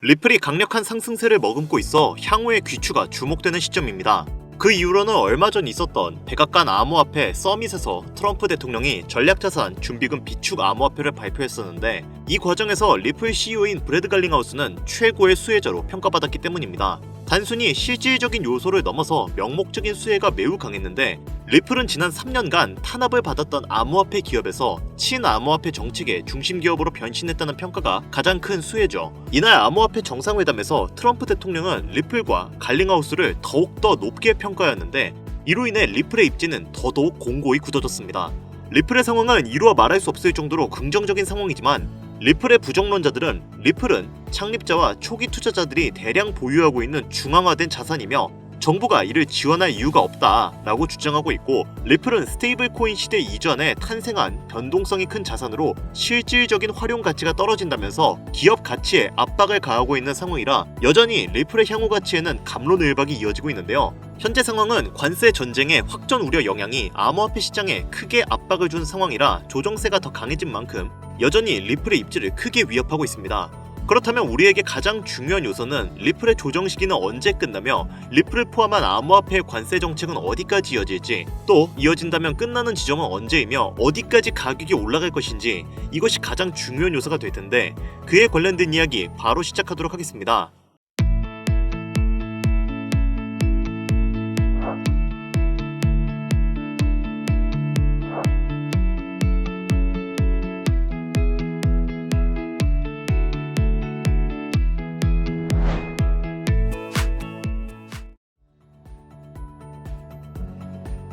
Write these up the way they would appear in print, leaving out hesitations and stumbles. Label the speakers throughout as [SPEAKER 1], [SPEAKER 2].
[SPEAKER 1] 리플이 강력한 상승세를 머금고 있어 향후의 귀추가 주목되는 시점입니다. 그 이후로는 얼마 전 있었던 백악관 암호화폐 서밋에서 트럼프 대통령이 전략자산 준비금 비축 암호화폐를 발표했었는데, 이 과정에서 리플 CEO인 브래드 갈링하우스는 최고의 수혜자로 평가받았기 때문입니다. 단순히 실질적인 요소를 넘어서 명목적인 수혜가 매우 강했는데, 리플은 지난 3년간 탄압을 받았던 암호화폐 기업에서 친암호화폐 정책의 중심 기업으로 변신했다는 평가가 가장 큰 수혜죠. 이날 암호화폐 정상회담에서 트럼프 대통령은 리플과 갈링하우스를 더욱더 높게 평가하였는데, 이로 인해 리플의 입지는 더더욱 공고히 굳어졌습니다. 리플의 상황은 이루어 말할 수 없을 정도로 긍정적인 상황이지만, 리플의 부정론자들은 리플은 창립자와 초기 투자자들이 대량 보유하고 있는 중앙화된 자산이며 정부가 이를 지원할 이유가 없다라고 주장하고 있고, 리플은 스테이블 코인 시대 이전에 탄생한 변동성이 큰 자산으로 실질적인 활용 가치가 떨어진다면서 기업 가치에 압박을 가하고 있는 상황이라 여전히 리플의 향후 가치에는 갑론을박이 이어지고 있는데요. 현재 상황은 관세 전쟁의 확전 우려 영향이 암호화폐 시장에 크게 압박을 준 상황이라 조정세가 더 강해진 만큼 여전히 리플의 입지를 크게 위협하고 있습니다. 그렇다면 우리에게 가장 중요한 요소는 리플의 조정 시기는 언제 끝나며 리플을 포함한 암호화폐의 관세 정책은 어디까지 이어질지, 또 이어진다면 끝나는 지점은 언제이며 어디까지 가격이 올라갈 것인지, 이것이 가장 중요한 요소가 될 텐데, 그에 관련된 이야기 바로 시작하도록 하겠습니다.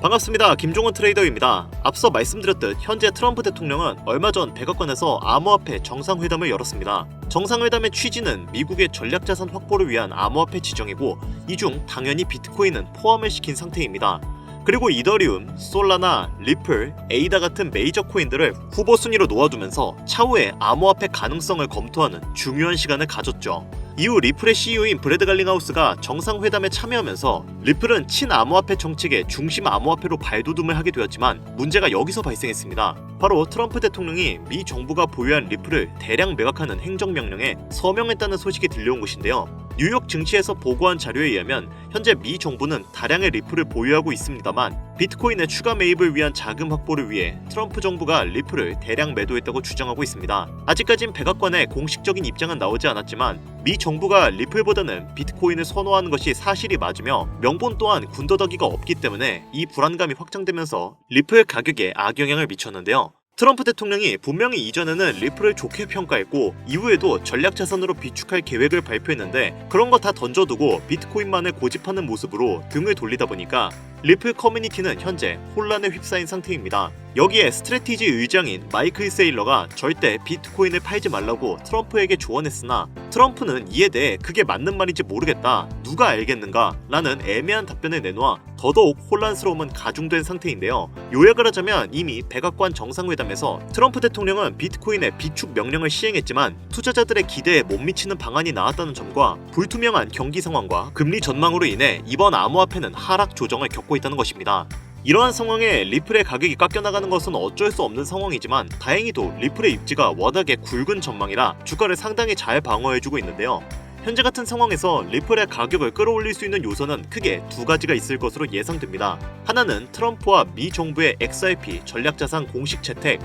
[SPEAKER 1] 반갑습니다. 김종원 트레이더입니다. 앞서 말씀드렸듯 현재 트럼프 대통령은 얼마 전 백악관에서 암호화폐 정상회담을 열었습니다. 정상회담의 취지는 미국의 전략자산 확보를 위한 암호화폐 지정이고, 이 중 당연히 비트코인은 포함을 시킨 상태입니다. 그리고 이더리움, 솔라나, 리플, 에이다 같은 메이저 코인들을 후보 순위로 놓아두면서 차후에 암호화폐 가능성을 검토하는 중요한 시간을 가졌죠. 이후 리플의 CEO인 브래드 갈링하우스가 정상회담에 참여하면서 리플은 친암호화폐 정책의 중심 암호화폐로 발돋움을 하게 되었지만, 문제가 여기서 발생했습니다. 바로 트럼프 대통령이 미 정부가 보유한 리플을 대량 매각하는 행정명령에 서명했다는 소식이 들려온 것인데요. 뉴욕 증시에서 보고한 자료에 의하면 현재 미 정부는 다량의 리플을 보유하고 있습니다만, 비트코인의 추가 매입을 위한 자금 확보를 위해 트럼프 정부가 리플을 대량 매도했다고 주장하고 있습니다. 아직까진 백악관의 공식적인 입장은 나오지 않았지만, 미 정부가 리플보다는 비트코인을 선호하는 것이 사실이 맞으며 명분 또한 군더더기가 없기 때문에 이 불안감이 확장되면서 리플 가격에 악영향을 미쳤는데요. 트럼프 대통령이 분명히 이전에는 리플을 좋게 평가했고 이후에도 전략자산으로 비축할 계획을 발표했는데, 그런 거 다 던져두고 비트코인만을 고집하는 모습으로 등을 돌리다 보니까 리플 커뮤니티는 현재 혼란에 휩싸인 상태입니다. 여기에 스트래티지 의장인 마이클 세일러가 절대 비트코인을 팔지 말라고 트럼프에게 조언했으나, 트럼프는 이에 대해 그게 맞는 말인지 모르겠다, 누가 알겠는가 라는 애매한 답변을 내놓아 더더욱 혼란스러움은 가중된 상태인데요. 요약을 하자면 이미 백악관 정상회담에서 트럼프 대통령은 비트코인의 비축 명령을 시행했지만 투자자들의 기대에 못 미치는 방안이 나왔다는 점과 불투명한 경기 상황과 금리 전망으로 인해 이번 암호화폐는 하락 조정을 겪고 있다는 것입니다. 이러한 상황에 리플의 가격이 깎여나가는 것은 어쩔 수 없는 상황이지만, 다행히도 리플의 입지가 워낙에 굵은 전망이라 주가를 상당히 잘 방어해주고 있는데요. 현재 같은 상황에서 리플의 가격을 끌어올릴 수 있는 요소는 크게 두 가지가 있을 것으로 예상됩니다. 하나는 트럼프와 미 정부의 XRP 전략자산 공식 채택,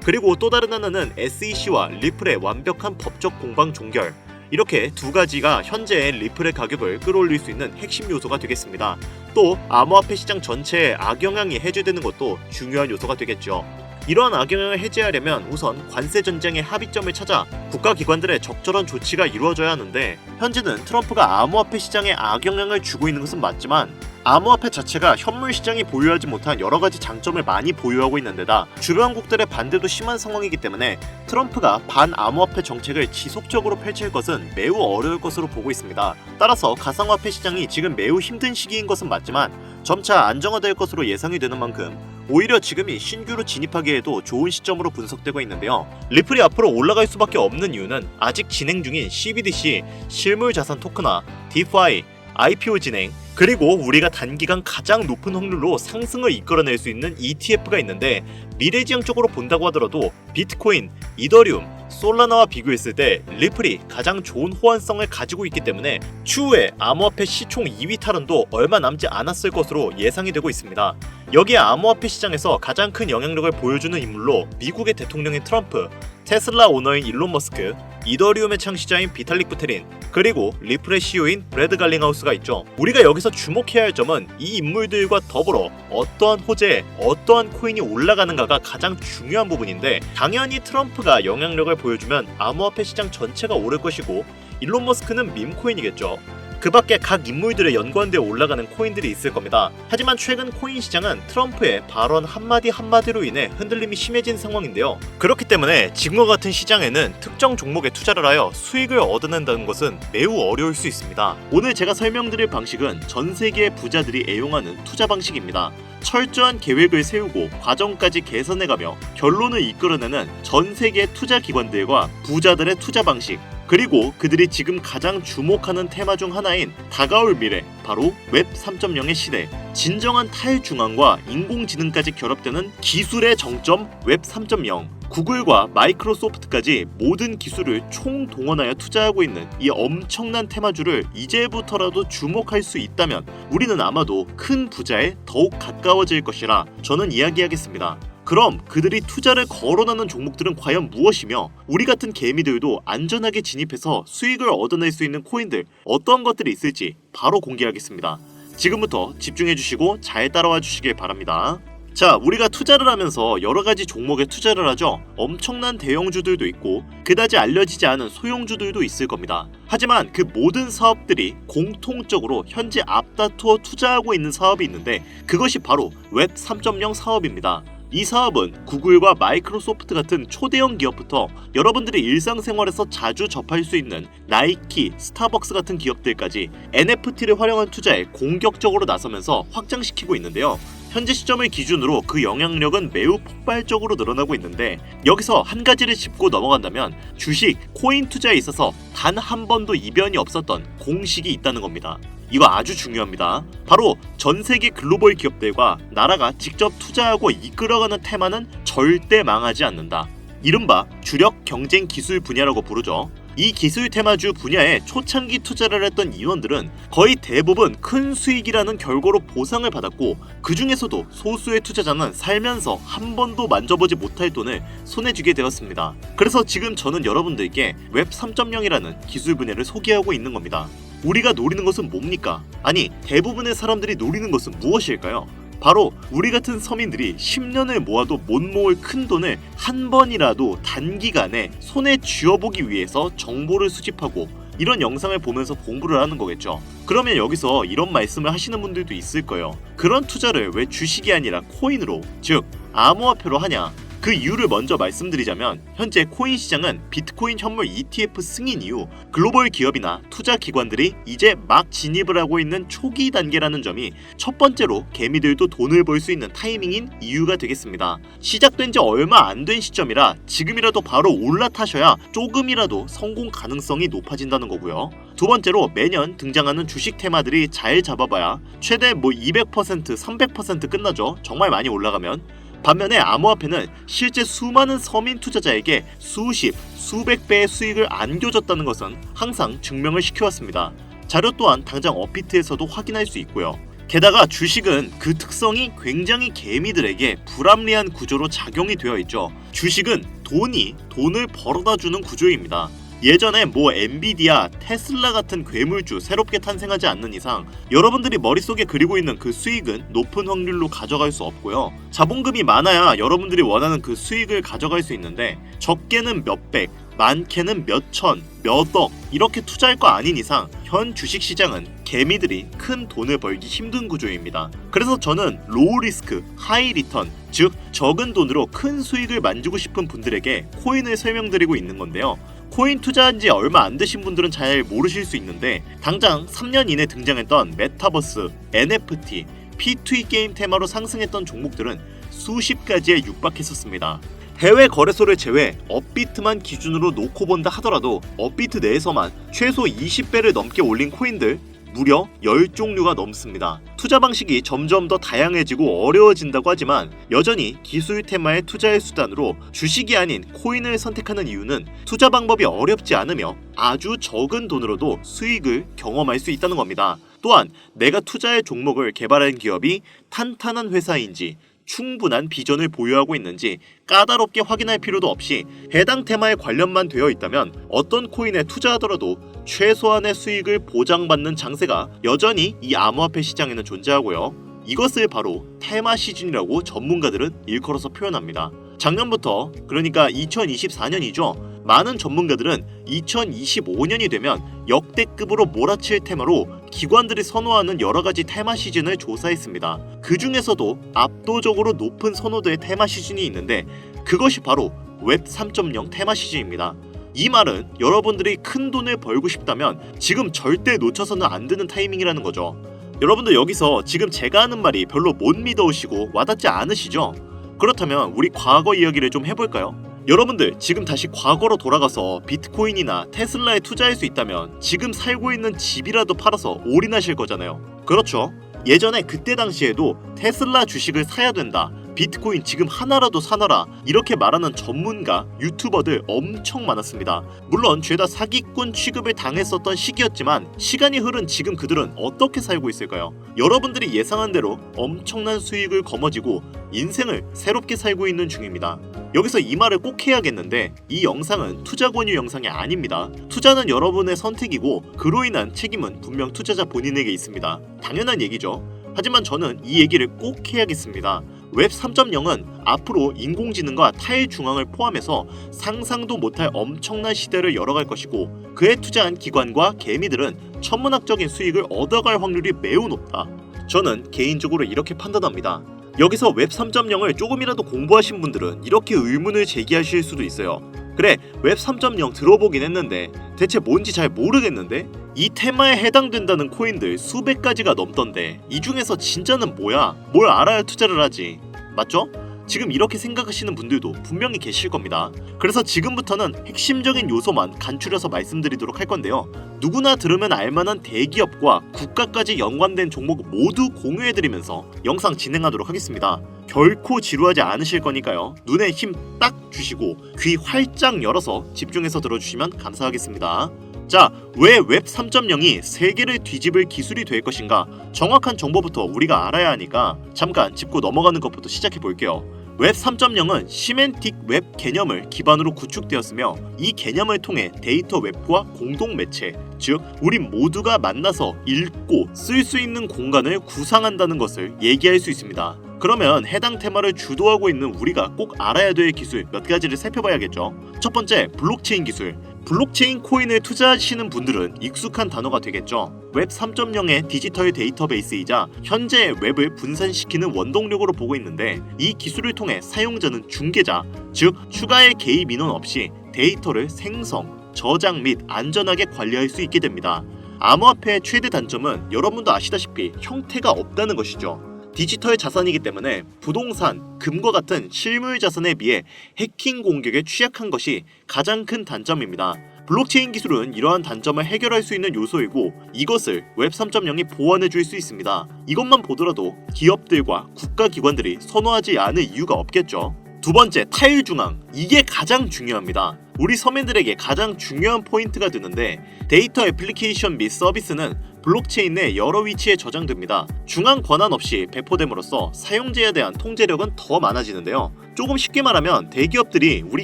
[SPEAKER 1] 그리고 또 다른 하나는 SEC와 리플의 완벽한 법적 공방 종결. 이렇게 두 가지가 현재의 리플의 가격을 끌어올릴 수 있는 핵심 요소가 되겠습니다. 또 암호화폐 시장 전체에 악영향이 해제되는 것도 중요한 요소가 되겠죠. 이러한 악영향을 해제하려면 우선 관세 전쟁의 합의점을 찾아 국가기관들의 적절한 조치가 이루어져야 하는데, 현재는 트럼프가 암호화폐 시장에 악영향을 주고 있는 것은 맞지만, 암호화폐 자체가 현물 시장이 보유하지 못한 여러 가지 장점을 많이 보유하고 있는 데다 주변국들의 반대도 심한 상황이기 때문에 트럼프가 반암호화폐 정책을 지속적으로 펼칠 것은 매우 어려울 것으로 보고 있습니다. 따라서 가상화폐 시장이 지금 매우 힘든 시기인 것은 맞지만 점차 안정화될 것으로 예상이 되는 만큼 오히려 지금이 신규로 진입하기에도 좋은 시점으로 분석되고 있는데요. 리플이 앞으로 올라갈 수밖에 없는 이유는 아직 진행 중인 CBDC, 실물자산 토큰화, DeFi, IPO 진행, 그리고 우리가 단기간 가장 높은 확률로 상승을 이끌어낼 수 있는 ETF가 있는데, 미래지향적으로 본다고 하더라도 비트코인, 이더리움, 솔라나와 비교했을 때 리플이 가장 좋은 호환성을 가지고 있기 때문에 추후에 암호화폐 시총 2위 탈환도 얼마 남지 않았을 것으로 예상이 되고 있습니다. 여기에 암호화폐 시장에서 가장 큰 영향력을 보여주는 인물로 미국의 대통령인 트럼프, 테슬라 오너인 일론 머스크, 이더리움의 창시자인 비탈릭 부테린, 그리고 리플의 CEO인 브래드 갈링하우스가 있죠. 우리가 여기서 주목해야 할 점은 이 인물들과 더불어 어떠한 호재에 어떠한 코인이 올라가는가가 가장 중요한 부분인데, 당연히 트럼프가 영향력을 보여주면 암호화폐 시장 전체가 오를 것이고 일론 머스크는 밈코인이겠죠. 그 밖에 각 인물들의 연관되어 올라가는 코인들이 있을 겁니다. 하지만 최근 코인 시장은 트럼프의 발언 한마디 한마디로 인해 흔들림이 심해진 상황인데요. 그렇기 때문에 지금과 같은 시장에는 특정 종목에 투자를 하여 수익을 얻어낸다는 것은 매우 어려울 수 있습니다. 오늘 제가 설명드릴 방식은 전 세계의 부자들이 애용하는 투자 방식입니다. 철저한 계획을 세우고 과정까지 개선해가며 결론을 이끌어내는 전 세계 투자 기관들과 부자들의 투자 방식, 그리고 그들이 지금 가장 주목하는 테마 중 하나인 다가올 미래, 바로 웹 3.0의 시대, 진정한 탈중앙과 인공지능까지 결합되는 기술의 정점 웹 3.0, 구글과 마이크로소프트까지 모든 기술을 총동원하여 투자하고 있는 이 엄청난 테마주를 이제부터라도 주목할 수 있다면 우리는 아마도 큰 부자에 더욱 가까워질 것이라 저는 이야기하겠습니다. 그럼 그들이 투자를 거론하는 종목들은 과연 무엇이며 우리 같은 개미들도 안전하게 진입해서 수익을 얻어낼 수 있는 코인들 어떤 것들이 있을지 바로 공개하겠습니다. 지금부터 집중해주시고 잘 따라와 주시길 바랍니다. 자, 우리가 투자를 하면서 여러가지 종목에 투자를 하죠. 엄청난 대형주들도 있고 그다지 알려지지 않은 소형주들도 있을 겁니다. 하지만 그 모든 사업들이 공통적으로 현재 앞다투어 투자하고 있는 사업이 있는데 그것이 바로 웹 3.0 사업입니다. 이 사업은 구글과 마이크로소프트 같은 초대형 기업부터 여러분들이 일상생활에서 자주 접할 수 있는 나이키, 스타벅스 같은 기업들까지 NFT를 활용한 투자에 공격적으로 나서면서 확장시키고 있는데요. 현재 시점을 기준으로 그 영향력은 매우 폭발적으로 늘어나고 있는데, 여기서 한 가지를 짚고 넘어간다면 주식, 코인 투자에 있어서 단 한 번도 이변이 없었던 공식이 있다는 겁니다. 이거 아주 중요합니다. 바로 전 세계 글로벌 기업들과 나라가 직접 투자하고 이끌어가는 테마는 절대 망하지 않는다. 이른바 주력 경쟁 기술 분야라고 부르죠. 이 기술 테마주 분야에 초창기 투자를 했던 인원들은 거의 대부분 큰 수익이라는 결과로 보상을 받았고, 그 중에서도 소수의 투자자는 살면서 한 번도 만져보지 못할 돈을 손에 쥐게 되었습니다. 그래서 지금 저는 여러분들께 웹 3.0이라는 기술 분야를 소개하고 있는 겁니다. 우리가 노리는 것은 뭡니까? 아니, 대부분의 사람들이 노리는 것은 무엇일까요? 바로 우리 같은 서민들이 10년을 모아도 못 모을 큰 돈을 한 번이라도 단기간에 손에 쥐어보기 위해서 정보를 수집하고 이런 영상을 보면서 공부를 하는 거겠죠. 그러면 여기서 이런 말씀을 하시는 분들도 있을 거예요. 그런 투자를 왜 주식이 아니라 코인으로, 즉 암호화폐로 하냐? 그 이유를 먼저 말씀드리자면, 현재 코인 시장은 비트코인 현물 ETF 승인 이후 글로벌 기업이나 투자 기관들이 이제 막 진입을 하고 있는 초기 단계라는 점이 첫 번째로 개미들도 돈을 벌 수 있는 타이밍인 이유가 되겠습니다. 시작된 지 얼마 안 된 시점이라 지금이라도 바로 올라타셔야 조금이라도 성공 가능성이 높아진다는 거고요. 두 번째로 매년 등장하는 주식 테마들이 잘 잡아봐야 최대 200%, 300% 끝나죠. 정말 많이 올라가면. 반면에 암호화폐는 실제 수많은 서민 투자자에게 수십, 수백 배의 수익을 안겨줬다는 것은 항상 증명을 시켜왔습니다. 자료 또한 당장 업비트에서도 확인할 수 있고요. 게다가 주식은 그 특성이 굉장히 개미들에게 불합리한 구조로 작용이 되어 있죠. 주식은 돈이 돈을 벌어다주는 구조입니다. 예전에 엔비디아, 테슬라 같은 괴물주 새롭게 탄생하지 않는 이상 여러분들이 머릿속에 그리고 있는 그 수익은 높은 확률로 가져갈 수 없고요. 자본금이 많아야 여러분들이 원하는 그 수익을 가져갈 수 있는데, 적게는 몇백, 많게는 몇천, 몇억 이렇게 투자할 거 아닌 이상 현 주식시장은 개미들이 큰 돈을 벌기 힘든 구조입니다. 그래서 저는 로우 리스크, 하이 리턴, 즉 적은 돈으로 큰 수익을 만지고 싶은 분들에게 코인을 설명드리고 있는 건데요. 코인 투자한 지 얼마 안 되신 분들은 잘 모르실 수 있는데, 당장 3년 이내 등장했던 메타버스, NFT, P2E 게임 테마로 상승했던 종목들은 수십 가지에 육박했었습니다. 해외 거래소를 제외 업비트만 기준으로 놓고 본다 하더라도 업비트 내에서만 최소 20배를 넘게 올린 코인들 무려 10종류가 넘습니다. 투자 방식이 점점 더 다양해지고 어려워진다고 하지만 여전히 기술 테마의 투자의 수단으로 주식이 아닌 코인을 선택하는 이유는 투자 방법이 어렵지 않으며 아주 적은 돈으로도 수익을 경험할 수 있다는 겁니다. 또한 내가 투자의 종목을 개발한 기업이 탄탄한 회사인지 충분한 비전을 보유하고 있는지 까다롭게 확인할 필요도 없이 해당 테마에 관련만 되어 있다면 어떤 코인에 투자하더라도 최소한의 수익을 보장받는 장세가 여전히 이 암호화폐 시장에는 존재하고요. 이것을 바로 테마 시즌이라고 전문가들은 일컬어서 표현합니다. 작년부터, 그러니까 2024년이죠. 많은 전문가들은 2025년이 되면 역대급으로 몰아칠 테마로 기관들이 선호하는 여러가지 테마 시즌을 조사했습니다. 그 중에서도 압도적으로 높은 선호도의 테마 시즌이 있는데 그것이 바로 웹 3.0 테마 시즌입니다. 이 말은 여러분들이 큰 돈을 벌고 싶다면 지금 절대 놓쳐서는 안 되는 타이밍이라는 거죠. 여러분들 여기서 지금 제가 하는 말이 별로 못 믿어오시고 와닿지 않으시죠? 그렇다면 우리 과거 이야기를 좀 해볼까요? 여러분들 지금 다시 과거로 돌아가서 비트코인이나 테슬라에 투자할 수 있다면 지금 살고 있는 집이라도 팔아서 올인하실 거잖아요. 그렇죠? 예전에 그때 당시에도 테슬라 주식을 사야 된다, 비트코인 지금 하나라도 사놔라 이렇게 말하는 전문가, 유튜버들 엄청 많았습니다. 물론 죄다 사기꾼 취급을 당했었던 시기였지만 시간이 흐른 지금 그들은 어떻게 살고 있을까요? 여러분들이 예상한 대로 엄청난 수익을 거머쥐고 인생을 새롭게 살고 있는 중입니다. 여기서 이 말을 꼭 해야겠는데 이 영상은 투자 권유 영상이 아닙니다. 투자는 여러분의 선택이고 그로 인한 책임은 분명 투자자 본인에게 있습니다. 당연한 얘기죠. 하지만 저는 이 얘기를 꼭 해야겠습니다. 웹 3.0은 앞으로 인공지능과 타일중앙을 포함해서 상상도 못할 엄청난 시대를 열어갈 것이고 그에 투자한 기관과 개미들은 천문학적인 수익을 얻어갈 확률이 매우 높다. 저는 개인적으로 이렇게 판단합니다. 여기서 웹 3.0을 조금이라도 공부하신 분들은 이렇게 의문을 제기하실 수도 있어요. 그래, 웹 3.0 들어보긴 했는데 대체 뭔지 잘 모르겠는데? 이 테마에 해당된다는 코인들 수백 가지가 넘던데 이 중에서 진짜는 뭐야? 뭘 알아야 투자를 하지? 맞죠? 지금 이렇게 생각하시는 분들도 분명히 계실 겁니다. 그래서 지금부터는 핵심적인 요소만 간추려서 말씀드리도록 할 건데요. 누구나 들으면 알만한 대기업과 국가까지 연관된 종목 모두 공유해드리면서 영상 진행하도록 하겠습니다. 결코 지루하지 않으실 거니까요. 눈에 힘 딱 주시고 귀 활짝 열어서 집중해서 들어주시면 감사하겠습니다. 자, 왜 웹 3.0이 세계를 뒤집을 기술이 될 것인가? 정확한 정보부터 우리가 알아야 하니까 잠깐 짚고 넘어가는 것부터 시작해 볼게요. 웹 3.0은 시멘틱 웹 개념을 기반으로 구축되었으며 이 개념을 통해 데이터 웹과 공동 매체, 즉 우리 모두가 만나서 읽고 쓸 수 있는 공간을 구상한다는 것을 얘기할 수 있습니다. 그러면 해당 테마를 주도하고 있는 우리가 꼭 알아야 될 기술 몇 가지를 살펴봐야겠죠. 첫 번째, 블록체인 기술. 블록체인 코인을 투자하시는 분들은 익숙한 단어가 되겠죠. 웹 3.0의 디지털 데이터베이스이자 현재의 웹을 분산시키는 원동력으로 보고 있는데 이 기술을 통해 사용자는 중개자, 즉 추가의 개입 인원 없이 데이터를 생성, 저장 및 안전하게 관리할 수 있게 됩니다. 암호화폐의 최대 단점은 여러분도 아시다시피 형태가 없다는 것이죠. 디지털 자산이기 때문에 부동산, 금과 같은 실물 자산에 비해 해킹 공격에 취약한 것이 가장 큰 단점입니다. 블록체인 기술은 이러한 단점을 해결할 수 있는 요소이고 이것을 웹 3.0이 보완해 줄 수 있습니다. 이것만 보더라도 기업들과 국가기관들이 선호하지 않을 이유가 없겠죠. 두 번째, 타일중앙. 이게 가장 중요합니다. 우리 서민들에게 가장 중요한 포인트가 되는데 데이터 애플리케이션 및 서비스는 블록체인 내 여러 위치에 저장됩니다. 중앙 권한 없이 배포됨으로써 사용자에 대한 통제력은 더 많아지는데요. 조금 쉽게 말하면 대기업들이 우리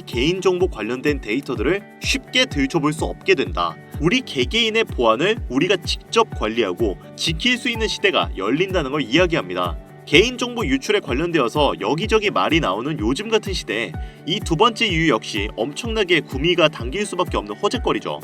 [SPEAKER 1] 개인정보 관련된 데이터들을 쉽게 들춰볼 수 없게 된다. 우리 개개인의 보안을 우리가 직접 관리하고 지킬 수 있는 시대가 열린다는 걸 이야기합니다. 개인정보 유출에 관련되어서 여기저기 말이 나오는 요즘 같은 시대에 이 두 번째 이유 역시 엄청나게 구미가 당길 수밖에 없는 허재거리죠.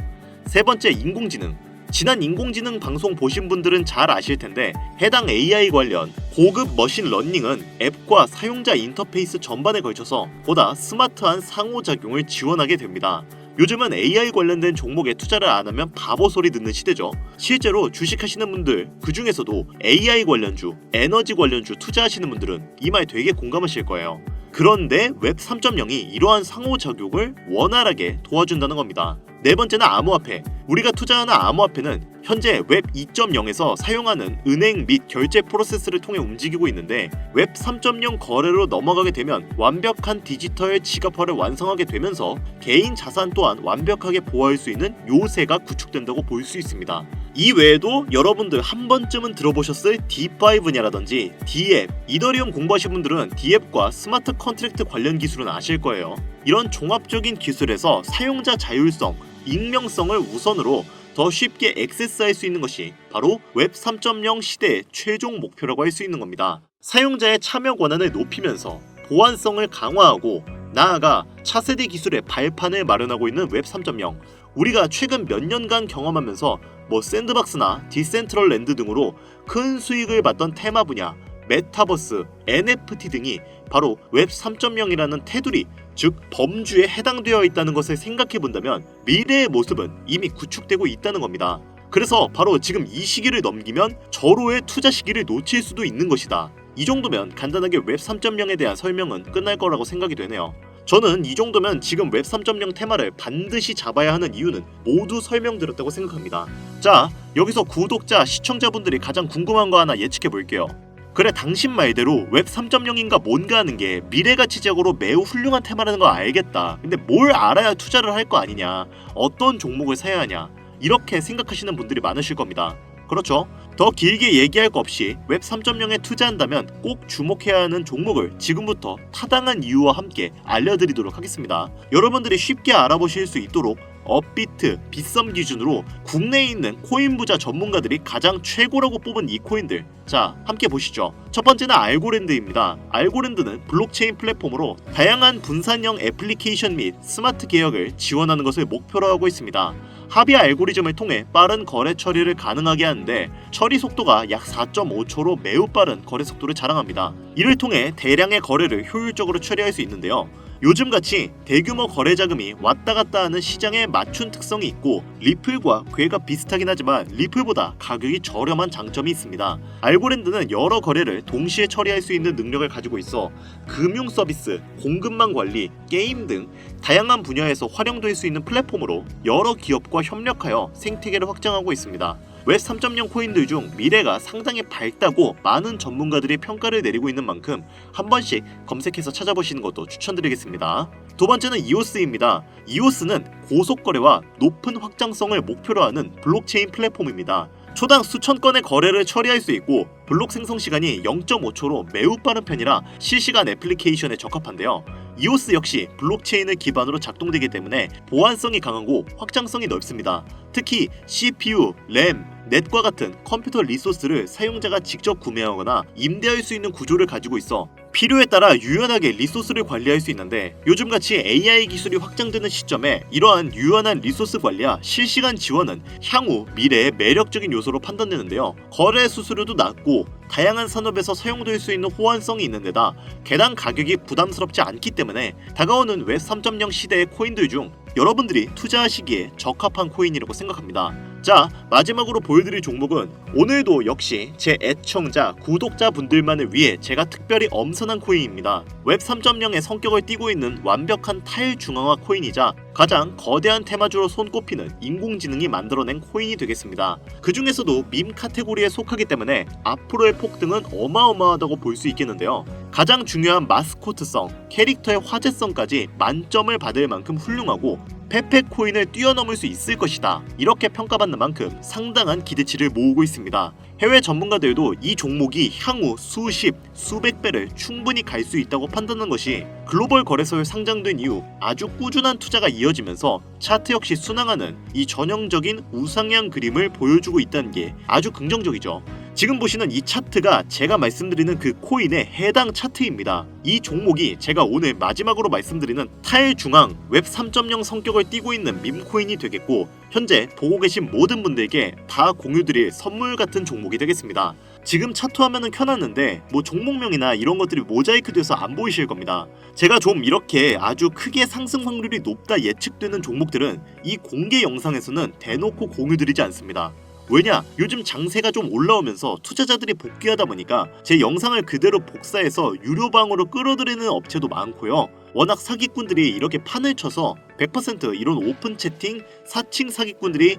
[SPEAKER 1] 세 번째, 인공지능. 지난 인공지능 방송 보신 분들은 잘 아실 텐데 해당 AI 관련 고급 머신러닝은 앱과 사용자 인터페이스 전반에 걸쳐서 보다 스마트한 상호작용을 지원하게 됩니다. 요즘은 AI 관련된 종목에 투자를 안 하면 바보 소리 듣는 시대죠. 실제로 주식하시는 분들, 그 중에서도 AI 관련주, 에너지 관련주 투자하시는 분들은 이 말 되게 공감하실 거예요. 그런데 웹 3.0이 이러한 상호작용을 원활하게 도와준다는 겁니다. 네 번째는 암호화폐. 우리가 투자하는 암호화폐는 현재 웹 2.0에서 사용하는 은행 및 결제 프로세스를 통해 움직이고 있는데 웹 3.0 거래로 넘어가게 되면 완벽한 디지털 지갑화를 완성하게 되면서 개인 자산 또한 완벽하게 보호할 수 있는 요새가 구축된다고 볼 수 있습니다. 이 외에도 여러분들 한 번쯤은 들어보셨을 D5냐라든지 D앱, 이더리움 공부하신 분들은 D앱과 스마트 컨트랙트 관련 기술은 아실 거예요. 이런 종합적인 기술에서 사용자 자율성, 익명성을 우선으로 더 쉽게 액세스할 수 있는 것이 바로 웹 3.0 시대의 최종 목표라고 할 수 있는 겁니다. 사용자의 참여 권한을 높이면서 보안성을 강화하고 나아가 차세대 기술의 발판을 마련하고 있는 웹 3.0. 우리가 최근 몇 년간 경험하면서 샌드박스나 디센트럴랜드 등으로 큰 수익을 봤던 테마 분야, 메타버스, NFT 등이 바로 웹 3.0이라는 테두리, 즉 범주에 해당되어 있다는 것을 생각해 본다면 미래의 모습은 이미 구축되고 있다는 겁니다. 그래서 바로 지금 이 시기를 넘기면 절호의 투자 시기를 놓칠 수도 있는 것이다. 이 정도면 간단하게 웹 3.0에 대한 설명은 끝날 거라고 생각이 되네요. 저는 이 정도면 지금 웹 3.0 테마를 반드시 잡아야 하는 이유는 모두 설명드렸다고 생각합니다. 자, 여기서 구독자, 시청자분들이 가장 궁금한 거 하나 예측해 볼게요. 그래, 당신 말대로 웹 3.0인가 뭔가 하는 게 미래가치적으로 매우 훌륭한 테마라는 거 알겠다. 근데 뭘 알아야 투자를 할 거 아니냐, 어떤 종목을 사야 하냐, 이렇게 생각하시는 분들이 많으실 겁니다. 그렇죠? 더 길게 얘기할 거 없이 웹 3.0에 투자한다면 꼭 주목해야 하는 종목을 지금부터 타당한 이유와 함께 알려드리도록 하겠습니다. 여러분들이 쉽게 알아보실 수 있도록 업비트, 빗썸 기준으로 국내에 있는 코인 부자 전문가들이 가장 최고라고 뽑은 이 코인들, 자, 함께 보시죠. 첫 번째는 알고랜드입니다. 알고랜드는 블록체인 플랫폼으로 다양한 분산형 애플리케이션 및 스마트 계약을 지원하는 것을 목표로 하고 있습니다. 합의 알고리즘을 통해 빠른 거래 처리를 가능하게 하는데 처리 속도가 약 4.5초로 매우 빠른 거래 속도를 자랑합니다. 이를 통해 대량의 거래를 효율적으로 처리할 수 있는데요. 요즘같이 대규모 거래 자금이 왔다 갔다 하는 시장에 맞춘 특성이 있고 리플과 궤가 비슷하긴 하지만 리플보다 가격이 저렴한 장점이 있습니다. 알고랜드는 여러 거래를 동시에 처리할 수 있는 능력을 가지고 있어 금융 서비스, 공급망 관리, 게임 등 다양한 분야에서 활용될 수 있는 플랫폼으로 여러 기업과 협력하여 생태계를 확장하고 있습니다. 웹 3.0 코인들 중 미래가 상당히 밝다고 많은 전문가들이 평가를 내리고 있는 만큼 한 번씩 검색해서 찾아보시는 것도 추천드리겠습니다. 두 번째는 이오스입니다. 이오스는 고속거래와 높은 확장성을 목표로 하는 블록체인 플랫폼입니다. 초당 수천 건의 거래를 처리할 수 있고 블록 생성 시간이 0.5초로 매우 빠른 편이라 실시간 애플리케이션에 적합한데요. 이오스 역시 블록체인을 기반으로 작동되기 때문에 보안성이 강하고 확장성이 넓습니다. 특히 CPU, 램, 넷과 같은 컴퓨터 리소스를 사용자가 직접 구매하거나 임대할 수 있는 구조를 가지고 있어 필요에 따라 유연하게 리소스를 관리할 수 있는데 요즘같이 AI 기술이 확장되는 시점에 이러한 유연한 리소스 관리와 실시간 지원은 향후 미래의 매력적인 요소로 판단되는데요. 거래 수수료도 낮고 다양한 산업에서 사용될 수 있는 호환성이 있는 데다 개당 가격이 부담스럽지 않기 때문에 다가오는 웹 3.0 시대의 코인들 중 여러분들이 투자하시기에 적합한 코인이라고 생각합니다. 자, 마지막으로 보여드릴 종목은 오늘도 역시 제 애청자, 구독자분들만을 위해 제가 특별히 엄선한 코인입니다. 웹 3.0의 성격을 띠고 있는 완벽한 탈중앙화 코인이자 가장 거대한 테마주로 손꼽히는 인공지능이 만들어낸 코인이 되겠습니다. 그 중에서도 밈 카테고리에 속하기 때문에 앞으로의 폭등은 어마어마하다고 볼 수 있겠는데요. 가장 중요한 마스코트성, 캐릭터의 화제성까지 만점을 받을 만큼 훌륭하고 페페 코인을 뛰어넘을 수 있을 것이다. 이렇게 평가받는 만큼 상당한 기대치를 모으고 있습니다. 해외 전문가들도 이 종목이 향후 수십, 수백 배를 충분히 갈 수 있다고 판단하는 것이 글로벌 거래소에 상장된 이후 아주 꾸준한 투자가 이어지면서 차트 역시 순항하는 이 전형적인 우상향 그림을 보여주고 있다는 게 아주 긍정적이죠. 지금 보시는 이 차트가 제가 말씀드리는 그 코인의 해당 차트입니다. 이 종목이 제가 오늘 마지막으로 말씀드리는 탈중앙 웹 3.0 성격을 띠고 있는 밈코인이 되겠고 현재 보고 계신 모든 분들께 다 공유드릴 선물 같은 종목이 되겠습니다. 지금 차트 화면은 켜놨는데 종목명이나 이런 것들이 모자이크 돼서 안 보이실 겁니다. 제가 좀 이렇게 아주 크게 상승 확률이 높다 예측되는 종목들은 이 공개 영상에서는 대놓고 공유드리지 않습니다. 왜냐? 요즘 장세가 좀 올라오면서 투자자들이 복귀하다 보니까 제 영상을 그대로 복사해서 유료방으로 끌어들이는 업체도 많고요. 워낙 사기꾼들이 이렇게 판을 쳐서 100% 이런 오픈 채팅 사칭 사기꾼들이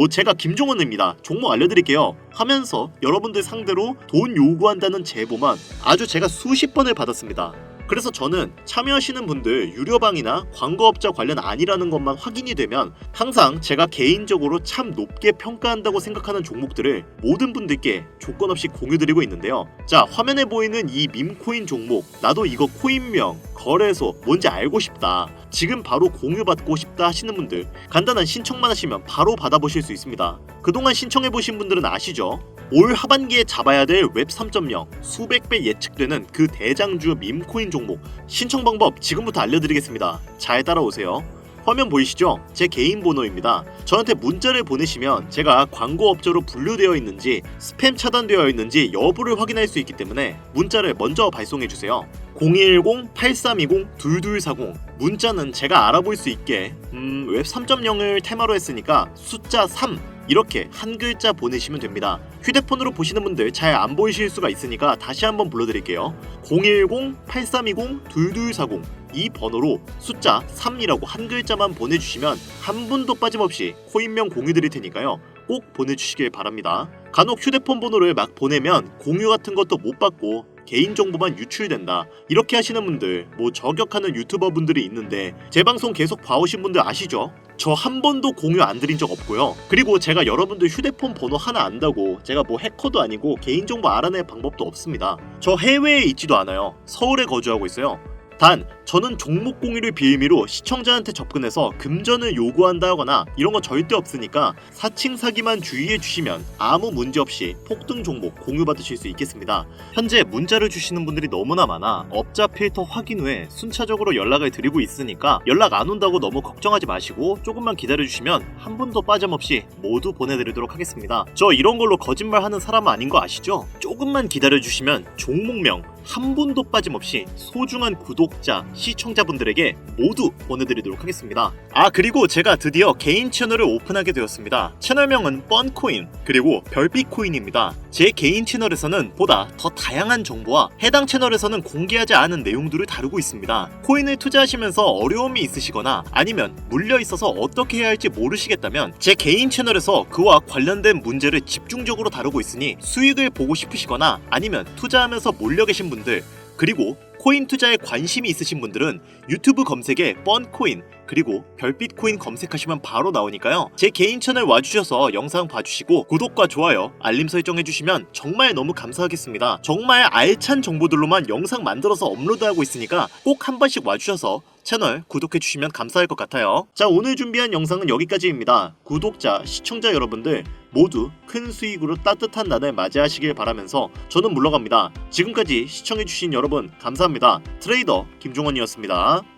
[SPEAKER 1] 제가 김종원입니다. 종목 알려드릴게요 하면서 여러분들 상대로 돈 요구한다는 제보만 아주 제가 수십 번을 받았습니다. 그래서 저는 참여하시는 분들 유료방이나 광고업자 관련 아니라는 것만 확인이 되면 항상 제가 개인적으로 참 높게 평가한다고 생각하는 종목들을 모든 분들께 조건 없이 공유드리고 있는데요. 자, 화면에 보이는 이 밈코인 종목, 나도 이거 코인명, 거래소 뭔지 알고 싶다, 지금 바로 공유받고 싶다 하시는 분들 간단한 신청만 하시면 바로 받아보실 수 있습니다. 그동안 신청해보신 분들은 아시죠? 올 하반기에 잡아야 될 웹 3.0 수백 배 예측되는 그 대장주 밈코인 종목 신청 방법 지금부터 알려드리겠습니다. 잘 따라오세요. 화면 보이시죠? 제 개인 번호입니다. 저한테 문자를 보내시면 제가 광고업자로 분류되어 있는지 스팸 차단되어 있는지 여부를 확인할 수 있기 때문에 문자를 먼저 발송해주세요. 0210-8320-2240 문자는 제가 알아볼 수 있게 웹 3.0을 테마로 했으니까 숫자 3 이렇게 한 글자 보내시면 됩니다. 휴대폰으로 보시는 분들 잘 안 보이실 수가 있으니까 다시 한번 불러드릴게요. 010-8320-2240 이 번호로 숫자 3이라고 한 글자만 보내주시면 한 분도 빠짐없이 코인명 공유드릴 테니까요. 꼭 보내주시길 바랍니다. 간혹 휴대폰 번호를 막 보내면 공유 같은 것도 못 받고 개인정보만 유출된다 이렇게 하시는 분들 저격하는 유튜버 분들이 있는데 제 방송 계속 봐오신 분들 아시죠? 저 한 번도 공유 안 드린 적 없고요. 그리고 제가 여러분들 휴대폰 번호 하나 안다고 제가 해커도 아니고 개인정보 알아낼 방법도 없습니다. 저 해외에 있지도 않아요. 서울에 거주하고 있어요. 단 저는 종목 공유를 빌미로 시청자한테 접근해서 금전을 요구한다 하거나 이런 거 절대 없으니까 사칭 사기만 주의해 주시면 아무 문제 없이 폭등 종목 공유받으실 수 있겠습니다. 현재 문자를 주시는 분들이 너무나 많아 업자 필터 확인 후에 순차적으로 연락을 드리고 있으니까 연락 안 온다고 너무 걱정하지 마시고 조금만 기다려주시면 한 분도 빠짐없이 모두 보내드리도록 하겠습니다. 저 이런 걸로 거짓말하는 사람 아닌 거 아시죠? 조금만 기다려주시면 종목명 한 분도 빠짐없이 소중한 구독자, 시청자분들에게 모두 보내드리도록 하겠습니다. 그리고 제가 드디어 개인 채널을 오픈하게 되었습니다. 채널명은 뻔코인 그리고 별빛코인입니다. 제 개인 채널에서는 보다 더 다양한 정보와 해당 채널에서는 공개하지 않은 내용들을 다루고 있습니다. 코인을 투자하시면서 어려움이 있으시거나 아니면 물려 있어서 어떻게 해야 할지 모르시겠다면 제 개인 채널에서 그와 관련된 문제를 집중적으로 다루고 있으니 수익을 보고 싶으시거나 아니면 투자하면서 몰려 계신 분들 그리고 코인 투자에 관심이 있으신 분들은 유튜브 검색에 뻔코인 그리고 별빛코인 검색하시면 바로 나오니까요. 제 개인 채널 와주셔서 영상 봐주시고 구독과 좋아요, 알림 설정해주시면 정말 너무 감사하겠습니다. 정말 알찬 정보들로만 영상 만들어서 업로드하고 있으니까 꼭 한 번씩 와주셔서 채널 구독해주시면 감사할 것 같아요. 자, 오늘 준비한 영상은 여기까지입니다. 구독자, 시청자 여러분들 모두 큰 수익으로 따뜻한 날을 맞이하시길 바라면서 저는 물러갑니다. 지금까지 시청해주신 여러분 감사합니다. 트레이더 김종원이었습니다.